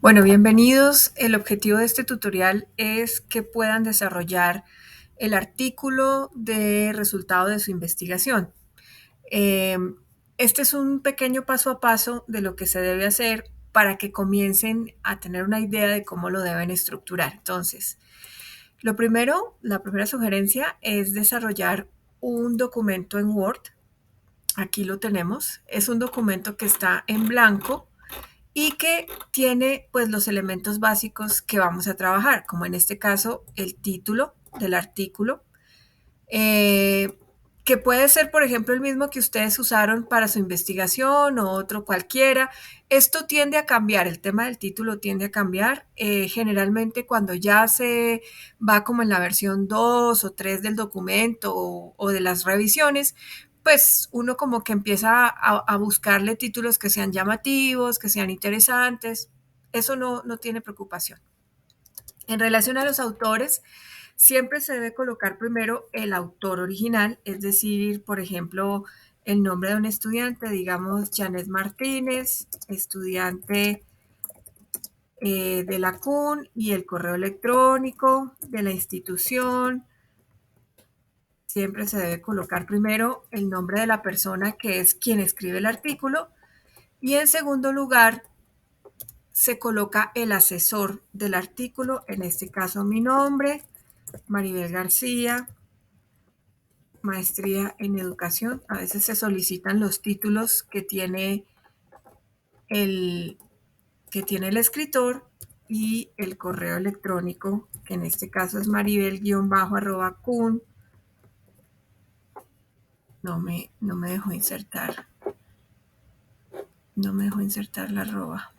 Bueno, bienvenidos. El objetivo de este tutorial es que puedan desarrollar el artículo de resultado de su investigación. Eh, este es un pequeño paso a paso de lo que se debe hacer para que comiencen a tener una idea de cómo lo deben estructurar. Entonces, la primera sugerencia es desarrollar un documento en Word. Aquí lo tenemos. Es un documento que está en blanco y que tiene pues los elementos básicos que vamos a trabajar, como en este caso el título del artículo, eh, que puede ser, por ejemplo, el mismo que ustedes usaron para su investigación o otro cualquiera. Esto tiende a cambiar, el tema del título tiende a cambiar. Generalmente cuando ya se va como en la versión 2 o 3 del documento o de las revisiones, pues uno como que empieza a buscarle títulos que sean llamativos, que sean interesantes. Eso no tiene preocupación. En relación a los autores, siempre se debe colocar primero el autor original, es decir, por ejemplo, el nombre de un estudiante, digamos Janet Martínez, estudiante de la CUN, y el correo electrónico de la institución. Siempre se debe colocar primero el nombre de la persona que es quien escribe el artículo, y en segundo lugar se coloca el asesor del artículo, en este caso mi nombre, Maribel García, maestría en educación. A veces se solicitan los títulos el, que tiene el escritor, y el correo electrónico, que en este caso es maribel-cun. No me dejó insertar. No me dejó insertar la arroba.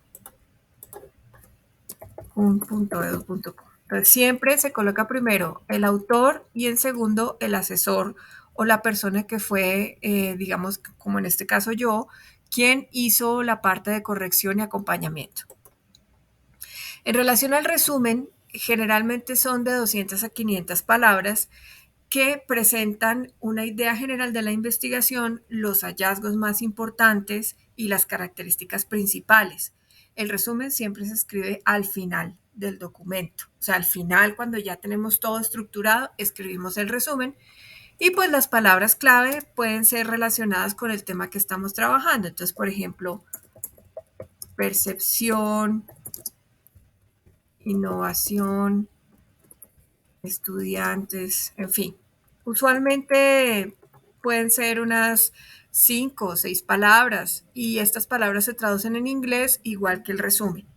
cun.edu.co. Entonces siempre se coloca primero el autor y en segundo el asesor o la persona que fue, digamos, como en este caso yo, quien hizo la parte de corrección y acompañamiento. En relación al resumen, generalmente son de 200 a 500 palabras que presentan una idea general de la investigación, los hallazgos más importantes y las características principales. El resumen siempre se escribe al final del documento. O sea, al final, cuando ya tenemos todo estructurado, escribimos el resumen, y pues las palabras clave pueden ser relacionadas con el tema que estamos trabajando. Entonces, por ejemplo, percepción, innovación, estudiantes, en fin. Usualmente pueden ser unas 5 o 6 palabras, y estas palabras se traducen en inglés igual que el resumen.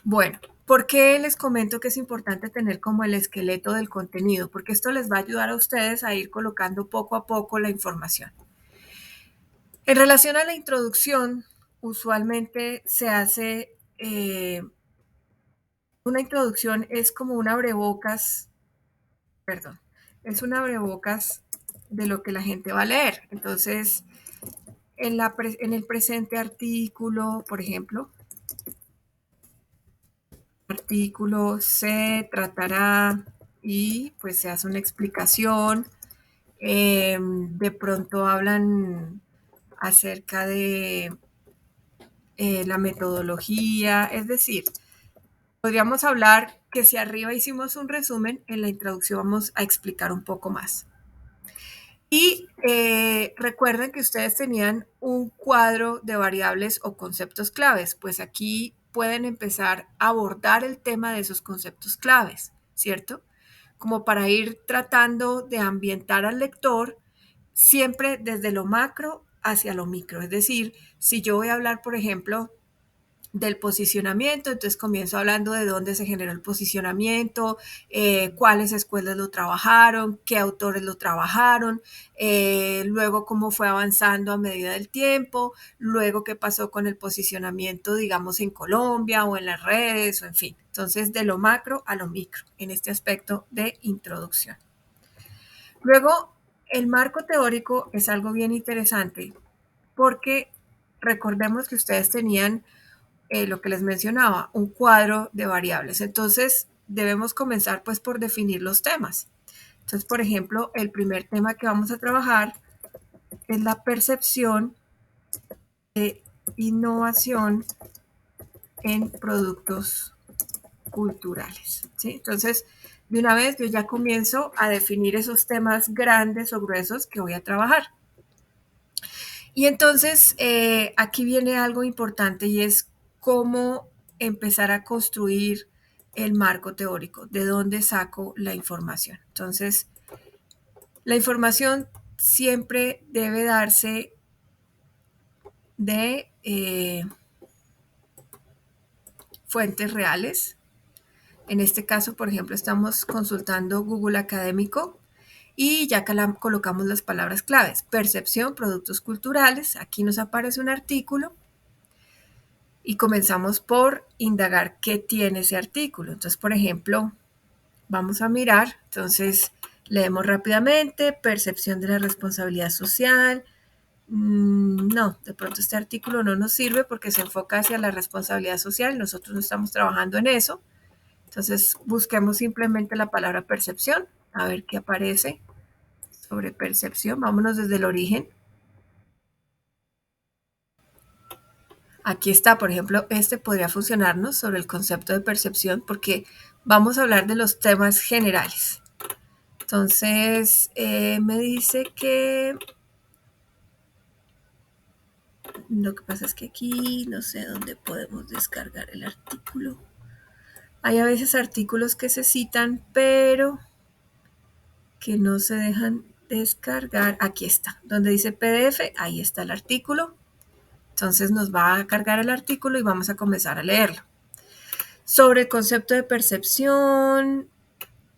Bueno, ¿por qué les comento que es importante tener como el esqueleto del contenido? Porque esto les va a ayudar a ustedes a ir colocando poco a poco la información. En relación a la introducción, usualmente se hace una introducción, es como un abrebocas, perdón, es un abrebocas de lo que la gente va a leer. Entonces, en el presente artículo, por ejemplo, artículo se tratará, y pues se hace una explicación. De pronto hablan acerca de la metodología, es decir, podríamos hablar que si arriba hicimos un resumen, en la introducción vamos a explicar un poco más. Y recuerden que ustedes tenían un cuadro de variables o conceptos claves, pues aquí pueden empezar a abordar el tema de esos conceptos claves, ¿cierto? Como para ir tratando de ambientar al lector siempre desde lo macro hacia lo micro. Es decir, si yo voy a hablar, por ejemplo, del posicionamiento, entonces comienzo hablando de dónde se generó el posicionamiento, cuáles escuelas lo trabajaron, qué autores lo trabajaron, luego cómo fue avanzando a medida del tiempo, luego qué pasó con el posicionamiento, digamos, en Colombia o en las redes, o en fin. Entonces, de lo macro a lo micro, en este aspecto de introducción. Luego, el marco teórico es algo bien interesante, porque recordemos que ustedes tenían lo que les mencionaba, un cuadro de variables. Entonces, debemos comenzar pues por definir los temas. Entonces, por ejemplo, el primer tema que vamos a trabajar es la percepción de innovación en productos culturales, ¿sí? Entonces, de una vez yo ya comienzo a definir esos temas grandes o gruesos que voy a trabajar. Y entonces aquí viene algo importante y es cómo empezar a construir el marco teórico, de dónde saco la información. Entonces, la información siempre debe darse de fuentes reales. En este caso, por ejemplo, estamos consultando Google Académico y ya colocamos las palabras claves. Percepción, productos culturales. Aquí nos aparece un artículo y comenzamos por indagar qué tiene ese artículo. Entonces, por ejemplo, vamos a mirar. Entonces, leemos rápidamente. Percepción de la responsabilidad social. No, de pronto este artículo no nos sirve porque se enfoca hacia la responsabilidad social. Nosotros no estamos trabajando en eso. Entonces busquemos simplemente la palabra percepción, a ver qué aparece sobre percepción. Vámonos desde el origen. Aquí está, por ejemplo, este podría funcionarnos sobre el concepto de percepción porque vamos a hablar de los temas generales. Entonces, me dice que lo que pasa es que aquí no sé dónde podemos descargar el artículo. Hay a veces artículos que se citan, pero que no se dejan descargar. Aquí está, donde dice PDF, ahí está el artículo. Entonces nos va a cargar el artículo y vamos a comenzar a leerlo. Sobre el concepto de percepción,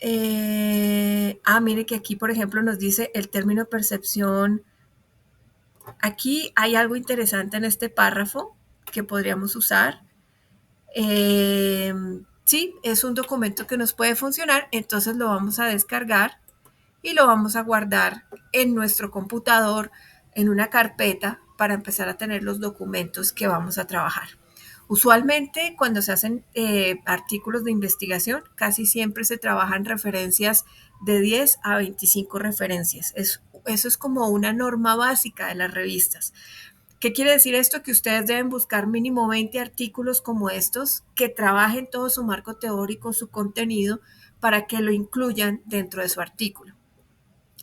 mire que aquí, por ejemplo, nos dice el término percepción. Aquí hay algo interesante en este párrafo que podríamos usar. Sí, es un documento que nos puede funcionar, entonces lo vamos a descargar y lo vamos a guardar en nuestro computador en una carpeta para empezar a tener los documentos que vamos a trabajar. Usualmente cuando se hacen artículos de investigación, casi siempre se trabajan referencias de 10 a 25 referencias. Eso es como una norma básica de las revistas. ¿Qué quiere decir esto? Que ustedes deben buscar mínimo 20 artículos como estos que trabajen todo su marco teórico, su contenido, para que lo incluyan dentro de su artículo.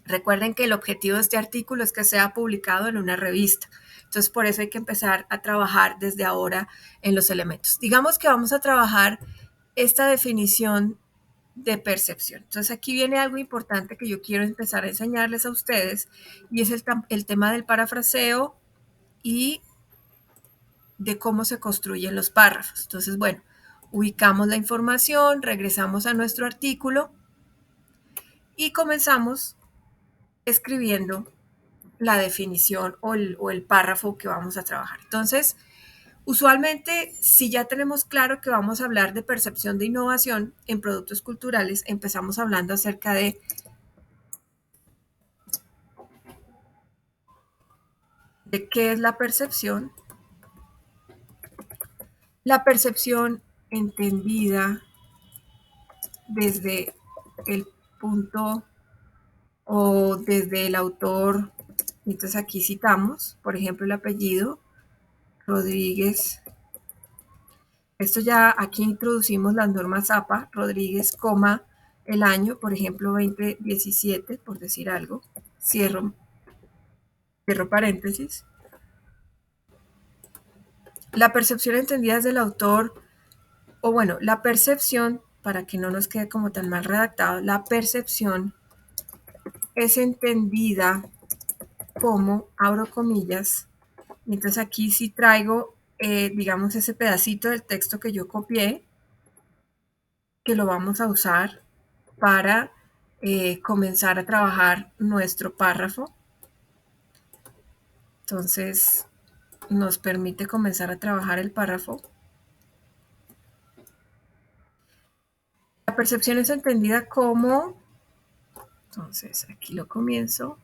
Recuerden que el objetivo de este artículo es que sea publicado en una revista. Entonces, por eso hay que empezar a trabajar desde ahora en los elementos. Digamos que vamos a trabajar esta definición de percepción. Entonces, aquí viene algo importante que yo quiero empezar a enseñarles a ustedes y es el tema del parafraseo y de cómo se construyen los párrafos. Entonces, bueno, ubicamos la información, regresamos a nuestro artículo y comenzamos escribiendo la definición o el párrafo que vamos a trabajar. Entonces, usualmente, si ya tenemos claro que vamos a hablar de percepción de innovación en productos culturales, empezamos hablando acerca de qué es la percepción. La percepción entendida desde el punto o desde el autor. Entonces aquí citamos, por ejemplo, el apellido Rodríguez. Esto ya aquí introducimos las normas APA, Rodríguez, coma, el año, por ejemplo, 2017, por decir algo. Cierro paréntesis. La percepción entendida desde el autor, o bueno, la percepción, para que no nos quede como tan mal redactado, la percepción es entendida como, abro comillas, entonces aquí sí traigo, digamos, ese pedacito del texto que yo copié, que lo vamos a usar para comenzar a trabajar nuestro párrafo. Entonces, nos permite comenzar a trabajar el párrafo. La percepción es entendida como, entonces aquí lo comienzo,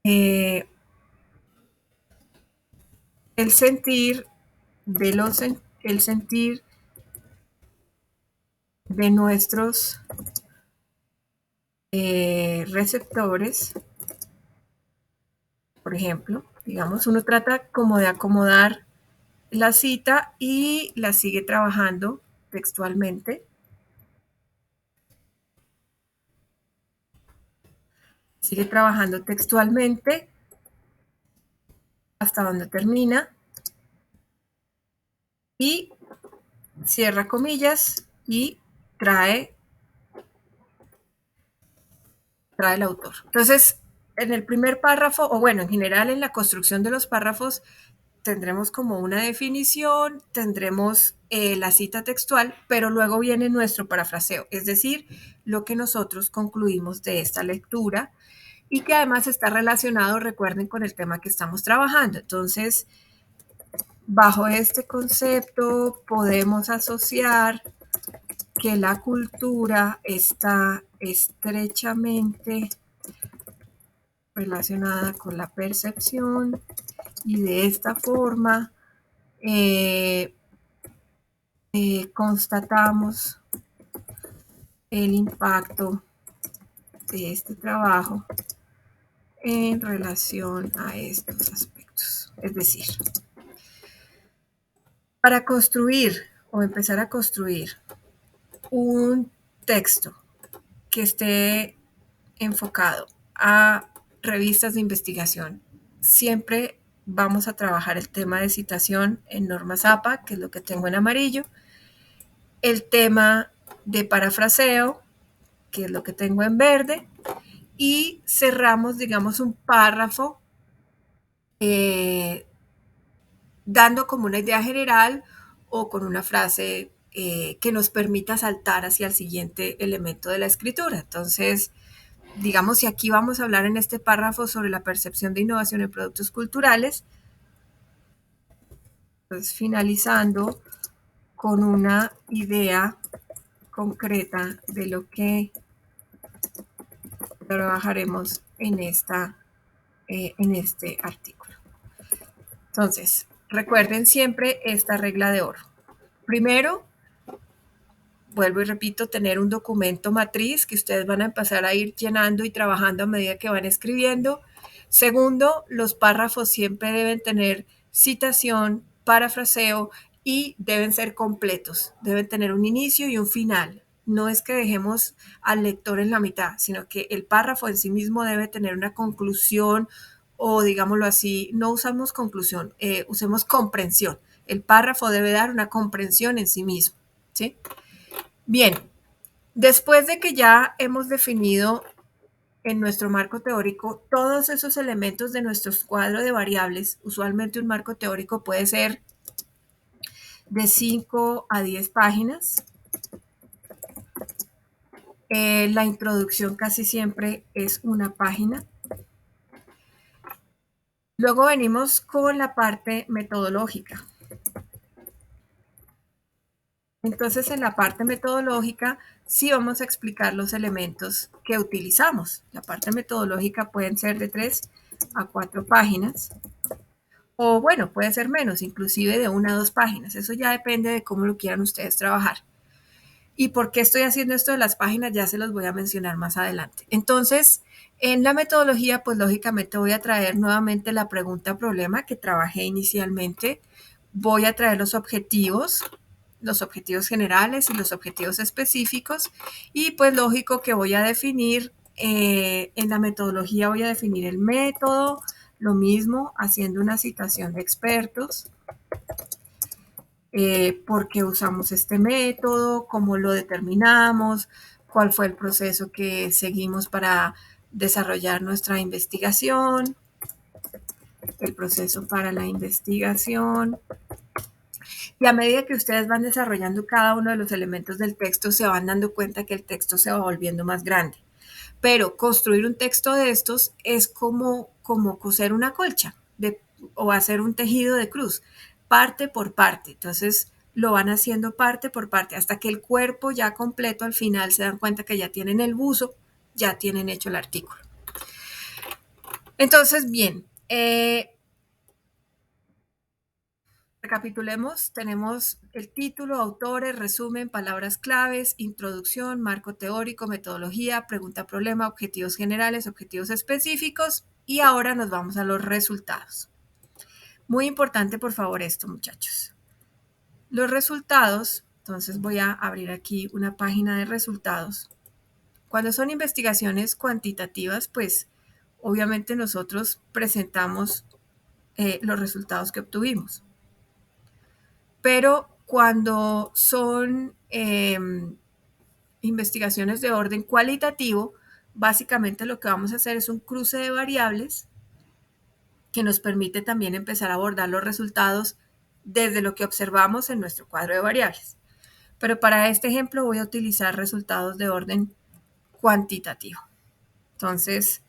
el sentir el sentir de nuestros receptores. Por ejemplo, digamos, uno trata como de acomodar la cita y la sigue trabajando textualmente. Sigue trabajando textualmente hasta donde termina y cierra comillas y trae el autor. Entonces, en el primer párrafo, o bueno, en general en la construcción de los párrafos, tendremos como una definición, tendremos la cita textual, pero luego viene nuestro parafraseo, es decir, lo que nosotros concluimos de esta lectura y que además está relacionado, recuerden, con el tema que estamos trabajando. Entonces, bajo este concepto podemos asociar que la cultura está estrechamente relacionada con la percepción y de esta forma eh, constatamos el impacto de este trabajo en relación a estos aspectos. Es decir, para construir o empezar a construir un texto que esté enfocado a revistas de investigación, siempre vamos a trabajar el tema de citación en normas APA, que es lo que tengo en amarillo, el tema de parafraseo, que es lo que tengo en verde, y cerramos, digamos, un párrafo dando como una idea general o con una frase que nos permita saltar hacia el siguiente elemento de la escritura. Entonces, digamos, si aquí vamos a hablar en este párrafo sobre la percepción de innovación en productos culturales, pues finalizando con una idea concreta de lo que trabajaremos en este artículo. Entonces, recuerden siempre esta regla de oro. Primero, vuelvo y repito, tener un documento matriz que ustedes van a empezar a ir llenando y trabajando a medida que van escribiendo. Segundo, los párrafos siempre deben tener citación, parafraseo y deben ser completos. Deben tener un inicio y un final. No es que dejemos al lector en la mitad, sino que el párrafo en sí mismo debe tener una conclusión o, digámoslo así, no usamos conclusión, usemos comprensión. El párrafo debe dar una comprensión en sí mismo, ¿sí? Bien, después de que ya hemos definido en nuestro marco teórico todos esos elementos de nuestro cuadro de variables, usualmente un marco teórico puede ser de 5 a 10 páginas. La introducción casi siempre es una página. Luego venimos con la parte metodológica. Entonces, en la parte metodológica sí vamos a explicar los elementos que utilizamos. La parte metodológica pueden ser de 3 a 4 páginas. O bueno, puede ser menos, inclusive de 1 a 2 páginas. Eso ya depende de cómo lo quieran ustedes trabajar. ¿Y por qué estoy haciendo esto de las páginas? Ya se los voy a mencionar más adelante. Entonces, en la metodología, pues lógicamente voy a traer nuevamente la pregunta-problema que trabajé inicialmente. Voy a traer los objetivos generales y los objetivos específicos. Y pues lógico que voy a definir, en la metodología voy a definir el método, lo mismo haciendo una citación de expertos. Por qué usamos este método, cómo lo determinamos, cuál fue el proceso que seguimos para desarrollar nuestra investigación, el proceso para la investigación. Y a medida que ustedes van desarrollando cada uno de los elementos del texto, se van dando cuenta que el texto se va volviendo más grande. Pero construir un texto de estos es como coser una colcha o hacer un tejido de cruz, parte por parte. Entonces lo van haciendo parte por parte hasta que el cuerpo ya completo al final se dan cuenta que ya tienen el buzo, ya tienen hecho el artículo. Entonces, bien, recapitulemos, tenemos el título, autores, resumen, palabras claves, introducción, marco teórico, metodología, pregunta-problema, objetivos generales, objetivos específicos y ahora nos vamos a los resultados. Muy importante, por favor, esto, muchachos. Los resultados, entonces voy a abrir aquí una página de resultados. Cuando son investigaciones cuantitativas, pues obviamente nosotros presentamos los resultados que obtuvimos. Pero cuando son investigaciones de orden cualitativo, básicamente lo que vamos a hacer es un cruce de variables que nos permite también empezar a abordar los resultados desde lo que observamos en nuestro cuadro de variables. Pero para este ejemplo voy a utilizar resultados de orden cuantitativo. Entonces,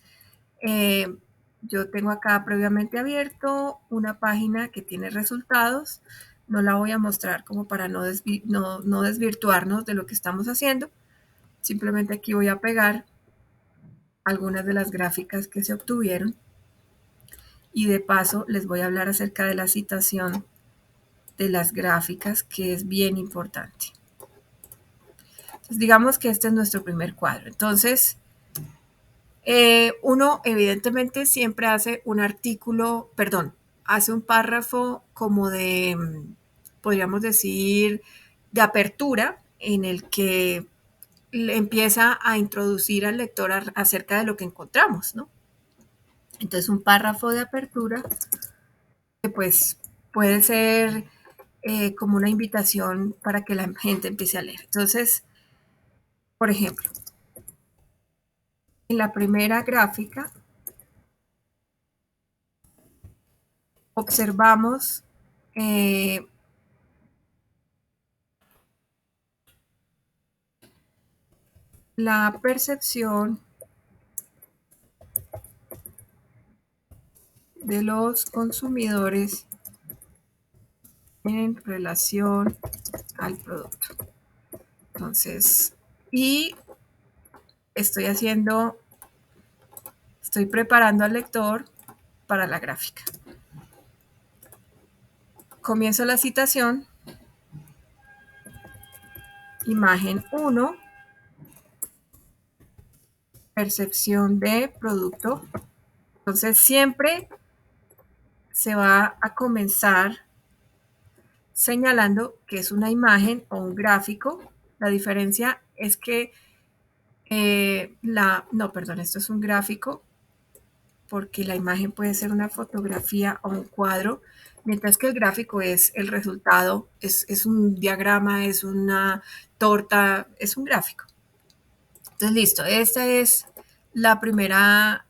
yo tengo acá previamente abierto una página que tiene resultados. No la voy a mostrar como para no desvirtuarnos de lo que estamos haciendo. Simplemente aquí voy a pegar algunas de las gráficas que se obtuvieron. Y de paso les voy a hablar acerca de la citación de las gráficas, que es bien importante. Entonces, digamos que este es nuestro primer cuadro. Entonces, uno evidentemente siempre hace un artículo, perdón, hace un párrafo como de, podríamos decir, de apertura en el que empieza a introducir al lector acerca de lo que encontramos, ¿no? Entonces, un párrafo de apertura que pues puede ser como una invitación para que la gente empiece a leer. Entonces, por ejemplo, en la primera gráfica observamos la percepción de los consumidores en relación al producto. Entonces, y estoy preparando al lector para la gráfica. Comienzo la citación. Imagen 1. Percepción de producto. Entonces, siempre se va a comenzar señalando que es una imagen o un gráfico. La diferencia es que esto es un gráfico, porque la imagen puede ser una fotografía o un cuadro, mientras que el gráfico es el resultado, es un diagrama, es una torta, es un gráfico. Entonces, listo, esta es la primera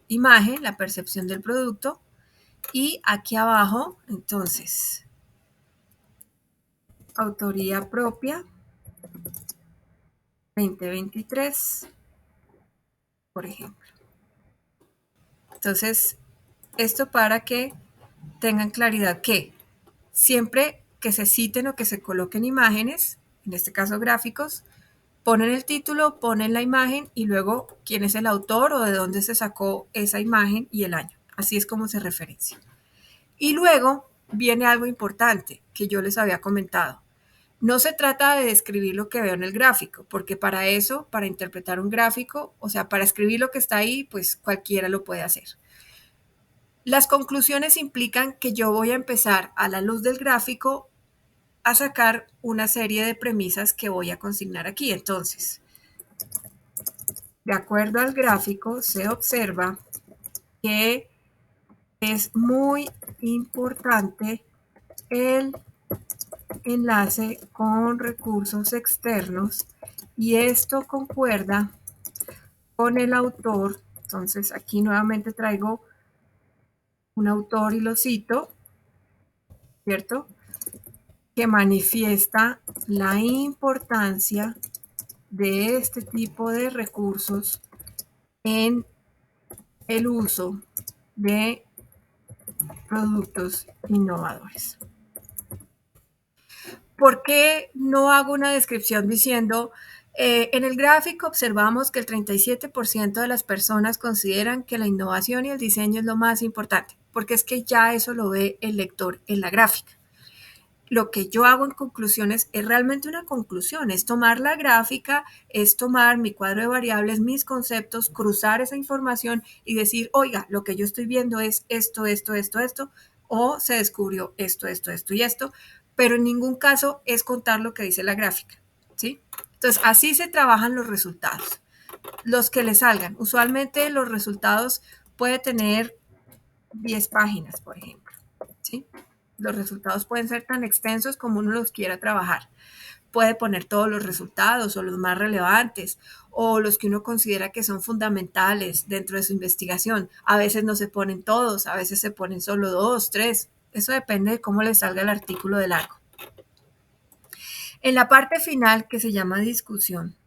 imagen, la percepción del producto. Y aquí abajo, entonces, autoría propia 2023, por ejemplo. Entonces, esto para que tengan claridad que siempre que se citen o que se coloquen imágenes, en este caso gráficos, ponen el título, ponen la imagen y luego quién es el autor o de dónde se sacó esa imagen y el año. Así es como se referencia. Y luego viene algo importante que yo les había comentado. No se trata de describir lo que veo en el gráfico, porque para eso, para interpretar un gráfico, o sea, para escribir lo que está ahí, pues cualquiera lo puede hacer. Las conclusiones implican que yo voy a empezar a la luz del gráfico a sacar una serie de premisas que voy a consignar aquí. Entonces, de acuerdo al gráfico, se observa que es muy importante el enlace con recursos externos y esto concuerda con el autor. Entonces, aquí nuevamente traigo un autor y lo cito, ¿cierto? Que manifiesta la importancia de este tipo de recursos en el uso de productos innovadores. ¿Por qué no hago una descripción diciendo, en el gráfico observamos que el 37% de las personas consideran que la innovación y el diseño es lo más importante? Porque es que ya eso lo ve el lector en la gráfica. Lo que yo hago en conclusiones es realmente una conclusión, es tomar la gráfica, es tomar mi cuadro de variables, mis conceptos, cruzar esa información y decir, oiga, lo que yo estoy viendo es esto, esto, esto, esto, o se descubrió esto, esto, esto y esto, pero en ningún caso es contar lo que dice la gráfica, ¿sí? Entonces, así se trabajan los resultados, los que le salgan. Usualmente los resultados puede tener 10 páginas, por ejemplo, ¿sí? Los resultados pueden ser tan extensos como uno los quiera trabajar. Puede poner todos los resultados o los más relevantes o los que uno considera que son fundamentales dentro de su investigación. A veces no se ponen todos, a veces se ponen solo 2, 3. Eso depende de cómo le salga el artículo de largo. En la parte final, que se llama discusión,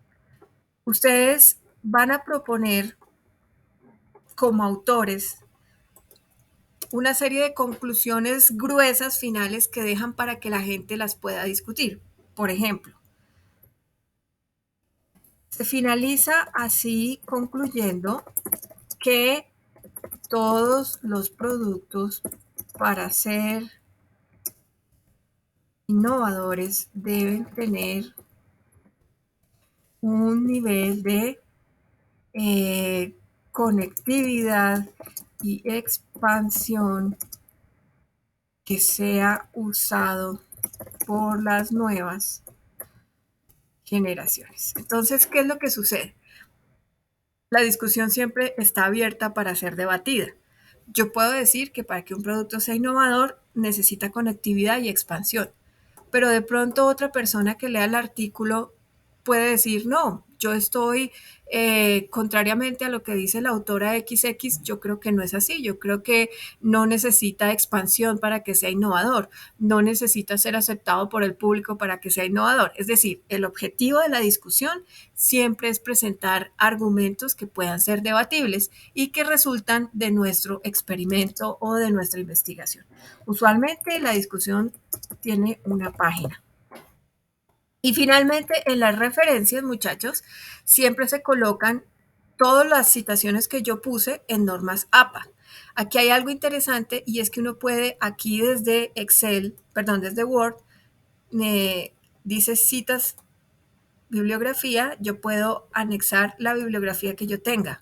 ustedes van a proponer como autores una serie de conclusiones gruesas finales que dejan para que la gente las pueda discutir. Por ejemplo, se finaliza así concluyendo que todos los productos para ser innovadores deben tener un nivel de conectividad y expansión que sea usado por las nuevas generaciones. Entonces, ¿qué es lo que sucede? La discusión siempre está abierta para ser debatida. Yo puedo decir que para que un producto sea innovador necesita conectividad y expansión, pero de pronto otra persona que lea el artículo puede decir, no, yo estoy, contrariamente a lo que dice la autora XX, yo creo que no es así, yo creo que no necesita expansión para que sea innovador, no necesita ser aceptado por el público para que sea innovador. Es decir, el objetivo de la discusión siempre es presentar argumentos que puedan ser debatibles y que resultan de nuestro experimento o de nuestra investigación. Usualmente la discusión tiene una página. Y finalmente, en las referencias, muchachos, siempre se colocan todas las citaciones que yo puse en normas APA. Aquí hay algo interesante y es que uno puede aquí desde Excel, perdón, desde Word, dice citas bibliografía, yo puedo anexar la bibliografía que yo tenga.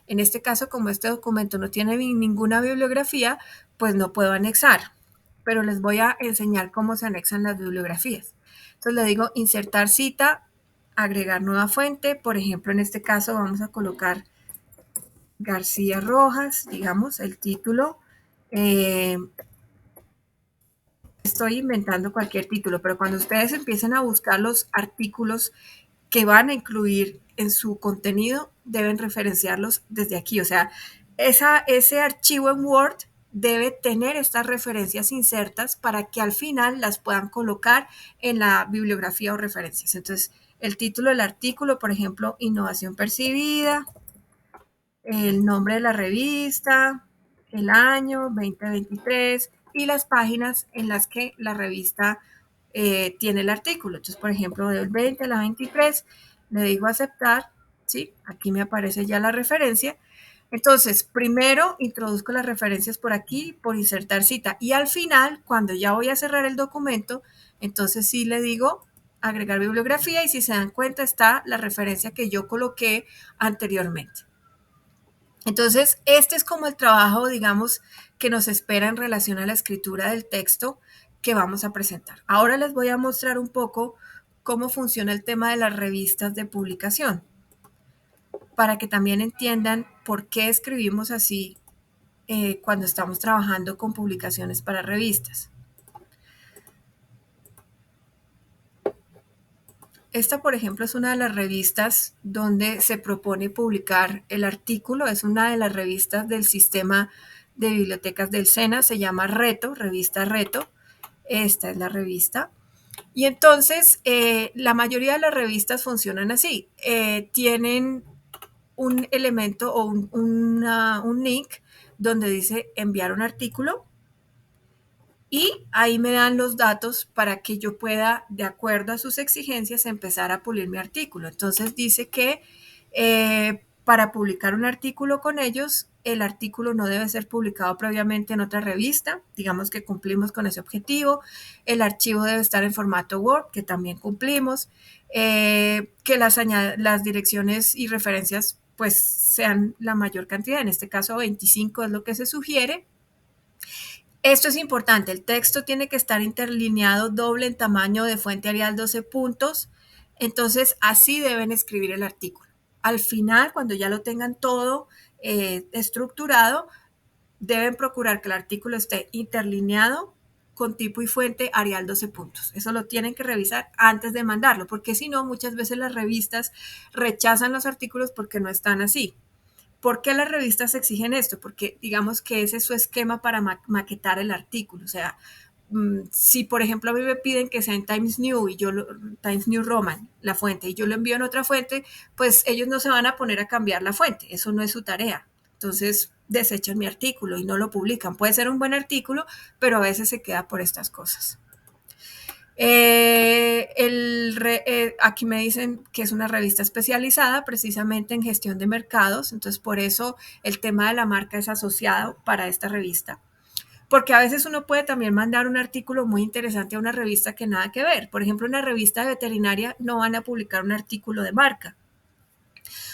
En este caso, como este documento no tiene ninguna bibliografía, pues no puedo anexar, pero les voy a enseñar cómo se anexan las bibliografías. Entonces le digo insertar cita, agregar nueva fuente, por ejemplo, en este caso vamos a colocar García Rojas, digamos, el título. Estoy inventando cualquier título, pero cuando ustedes empiecen a buscar los artículos que van a incluir en su contenido, deben referenciarlos desde aquí. O sea, ese archivo en Word debe tener estas referencias insertas para que al final las puedan colocar en la bibliografía o referencias. Entonces, el título del artículo, por ejemplo, Innovación Percibida, el nombre de la revista, el año 2023 y las páginas en las que la revista tiene el artículo. Entonces, por ejemplo, del 20 a la 23, le digo aceptar, ¿sí? Aquí me aparece ya la referencia. Entonces, primero introduzco las referencias por aquí, por insertar cita. Y al final, cuando ya voy a cerrar el documento, entonces sí le digo agregar bibliografía y si se dan cuenta está la referencia que yo coloqué anteriormente. Entonces, este es como el trabajo, digamos, que nos espera en relación a la escritura del texto que vamos a presentar. Ahora les voy a mostrar un poco cómo funciona el tema de las revistas de publicación, para que también entiendan por qué escribimos así cuando estamos trabajando con publicaciones para revistas. Esta, por ejemplo, es una de las revistas donde se propone publicar el artículo. Es una de las revistas del sistema de bibliotecas del SENA. Se llama Reto, revista Reto. Esta es la revista. Y entonces, la mayoría de las revistas funcionan así. Tienen un elemento o un link donde dice enviar un artículo y ahí me dan los datos para que yo pueda, de acuerdo a sus exigencias, empezar a pulir mi artículo. Entonces dice que para publicar un artículo con ellos, el artículo no debe ser publicado previamente en otra revista, digamos que cumplimos con ese objetivo, el archivo debe estar en formato Word, que también cumplimos, que las direcciones y referencias pues sean la mayor cantidad, en este caso 25 es lo que se sugiere, Esto es importante, el texto tiene que estar interlineado doble en tamaño de fuente Arial 12 puntos, entonces así deben escribir el artículo. Al final, cuando ya lo tengan todo estructurado, deben procurar que el artículo esté interlineado con tipo y fuente Arial 12 puntos. Eso lo tienen que revisar antes de mandarlo, porque si no, muchas veces las revistas rechazan los artículos porque no están así. ¿Por qué las revistas exigen esto? Porque digamos que ese es su esquema para maquetar el artículo. O sea, si por ejemplo a mí me piden que sea en Times New y Times New Roman, la fuente, y yo lo envío en otra fuente, pues ellos no se van a poner a cambiar la fuente. Eso no es su tarea. Entonces desechan mi artículo y no lo publican. Puede ser un buen artículo, pero a veces se queda por estas cosas. Aquí me dicen que es una revista especializada precisamente en gestión de mercados, entonces por eso el tema de la marca es asociado para esta revista. Porque a veces uno puede también mandar un artículo muy interesante a una revista que nada que ver. Por ejemplo, una revista de veterinaria no van a publicar un artículo de marca.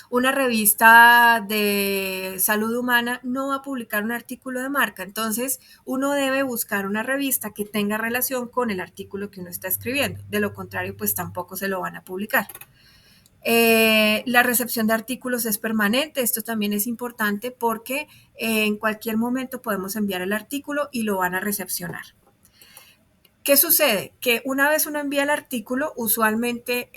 Una revista de salud humana no va a publicar un artículo de marca. Entonces, uno debe buscar una revista que tenga relación con el artículo que uno está escribiendo. De lo contrario, pues tampoco se lo van a publicar. La recepción de artículos es permanente. Esto también es importante porque en cualquier momento podemos enviar el artículo y lo van a recepcionar. ¿Qué sucede? Que una vez uno envía el artículo, usualmente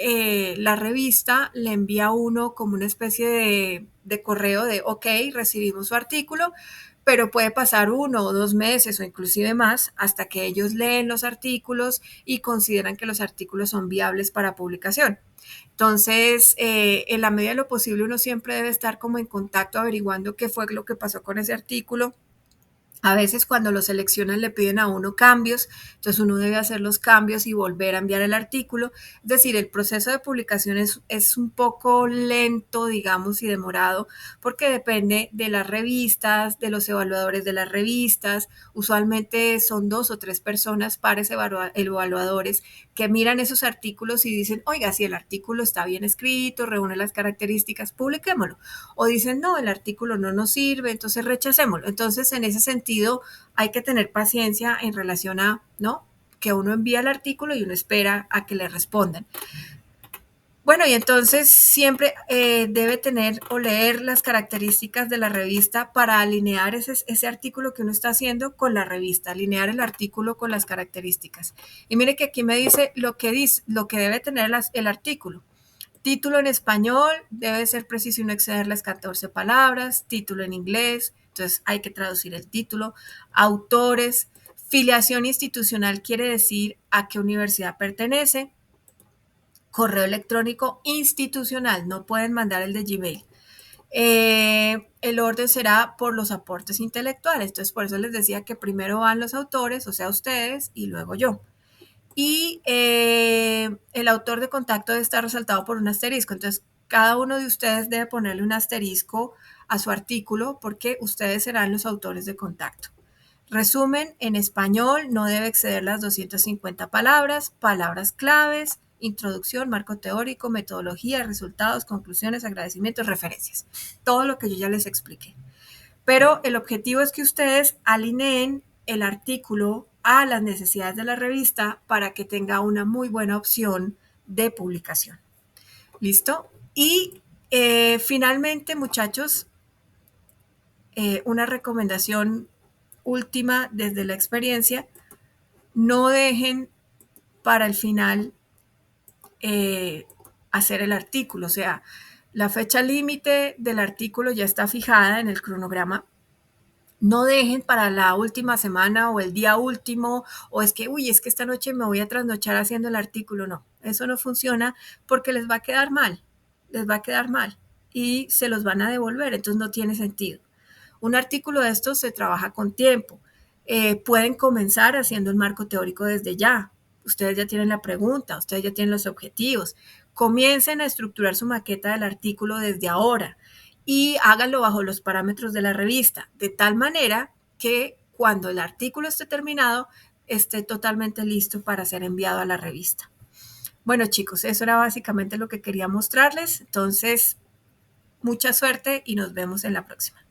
la revista le envía a uno como una especie de correo de, ok, recibimos su artículo, pero puede pasar 1 o 2 meses o inclusive más hasta que ellos leen los artículos y consideran que los artículos son viables para publicación. Entonces, en la medida de lo posible, uno siempre debe estar como en contacto averiguando qué fue lo que pasó con ese artículo. A veces cuando lo seleccionan le piden a uno cambios, entonces uno debe hacer los cambios y volver a enviar el artículo. Es decir, el proceso de publicación es un poco lento, digamos, y demorado, porque depende de las revistas, de los evaluadores de las revistas. Usualmente son 2 o 3 personas, pares evaluadores, que miran esos artículos y dicen, oiga, si el artículo está bien escrito, reúne las características, publiquémoslo. O dicen, no, el artículo no nos sirve, entonces rechacémoslo. Entonces, en ese sentido, hay que tener paciencia en relación a, ¿no? Que uno envía el artículo y uno espera a que le respondan. Bueno, y entonces siempre debe tener o leer las características de la revista para alinear ese artículo que uno está haciendo con la revista, alinear el artículo con las características. Y mire que aquí me dice lo que debe tener el artículo. Título en español, debe ser preciso y no exceder las 14 palabras. Título en inglés, entonces hay que traducir el título. Autores, filiación institucional quiere decir a qué universidad pertenece. Correo electrónico institucional, no pueden mandar el de Gmail. El orden será por los aportes intelectuales, entonces por eso les decía que primero van los autores, o sea, ustedes, y luego yo. Y el autor de contacto debe estar resaltado por un asterisco. Entonces, cada uno de ustedes debe ponerle un asterisco a su artículo porque ustedes serán los autores de contacto. Resumen en español, no debe exceder las 250 palabras, palabras claves, introducción, marco teórico, metodología, resultados, conclusiones, agradecimientos, referencias. Todo lo que yo ya les expliqué. Pero el objetivo es que ustedes alineen el artículo a las necesidades de la revista para que tenga una muy buena opción de publicación. ¿Listo? Y finalmente, muchachos, una recomendación última desde la experiencia, no dejen para el final hacer el artículo, o sea, la fecha límite del artículo ya está fijada en el cronograma. No dejen para la última semana o el día último, o es que, uy, es que esta noche me voy a trasnochar haciendo el artículo. No, eso no funciona porque les va a quedar mal, les va a quedar mal y se los van a devolver, entonces no tiene sentido. Un artículo de estos se trabaja con tiempo. Pueden comenzar haciendo el marco teórico desde ya. Ustedes ya tienen la pregunta, ustedes ya tienen los objetivos. Comiencen a estructurar su maqueta del artículo desde ahora y háganlo bajo los parámetros de la revista, de tal manera que cuando el artículo esté terminado, esté totalmente listo para ser enviado a la revista. Bueno, chicos, eso era básicamente lo que quería mostrarles. Entonces, mucha suerte y nos vemos en la próxima.